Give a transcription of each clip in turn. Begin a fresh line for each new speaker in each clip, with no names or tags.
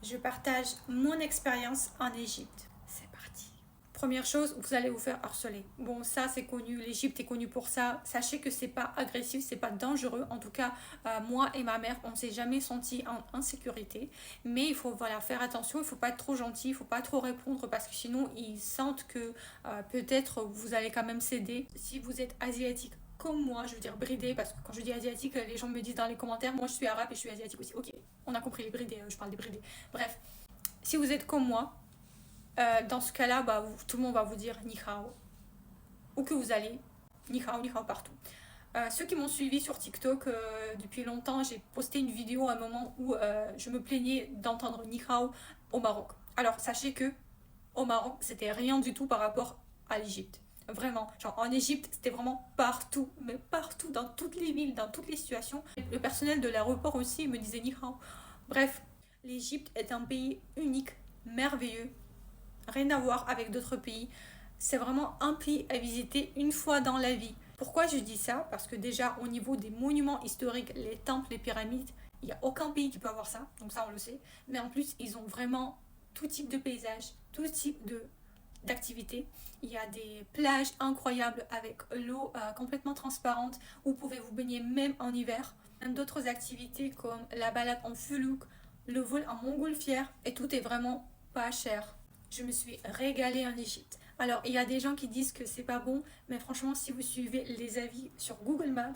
Je partage mon expérience en Égypte. C'est parti. Première chose, vous allez vous faire harceler. Bon, ça c'est connu, l'Égypte est connue pour ça. Sachez que c'est pas agressif, c'est pas dangereux. En tout cas, moi et ma mère, on s'est jamais senti en insécurité. Mais il faut voilà, faire attention, il faut pas être trop gentil, il faut pas trop répondre parce que sinon ils sentent que peut-être vous allez quand même céder. Si vous êtes asiatique comme moi, je veux dire bridé, parce que quand je dis asiatique, les gens me disent dans les commentaires, moi je suis arabe et je suis asiatique aussi. Ok, on a compris les bridés, je parle des bridés. Bref, si vous êtes comme moi, dans ce cas-là, bah, tout le monde va vous dire ni hao. Où que vous allez, ni hao partout. Ceux qui m'ont suivi sur TikTok depuis longtemps, j'ai posté une vidéo à un moment où je me plaignais d'entendre ni hao au Maroc. Alors sachez que au Maroc, c'était rien du tout par rapport à l'Égypte. Vraiment, genre en Égypte, c'était vraiment partout, mais partout, dans toutes les villes, dans toutes les situations. Le personnel de l'aéroport aussi me disait ni hao. Bref, l'Égypte est un pays unique, merveilleux, rien à voir avec d'autres pays. C'est vraiment un pays à visiter une fois dans la vie. Pourquoi je dis ça? Parce que déjà au niveau des monuments historiques, les temples, les pyramides, il n'y a aucun pays qui peut avoir ça, donc ça on le sait. Mais en plus, ils ont vraiment tout type de paysage, tout type de d'activités. Il y a des plages incroyables avec l'eau complètement transparente où vous pouvez vous baigner même en hiver. Même d'autres activités comme la balade en fulouk, le vol en montgolfière et tout est vraiment pas cher. Je me suis régalée en Égypte. Alors, il y a des gens qui disent que c'est pas bon, mais franchement, si vous suivez les avis sur Google Maps,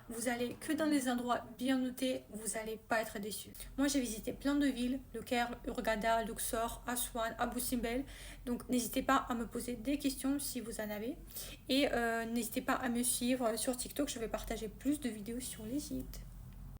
vous allez que dans les endroits bien notés, vous n'allez pas être déçus. Moi, j'ai visité plein de villes, Le Caire, Hurghada, Luxor, Aswan, Abu Simbel. Donc, n'hésitez pas à me poser des questions si vous en avez. Et n'hésitez pas à me suivre sur TikTok, je vais partager plus de vidéos sur l'Égypte.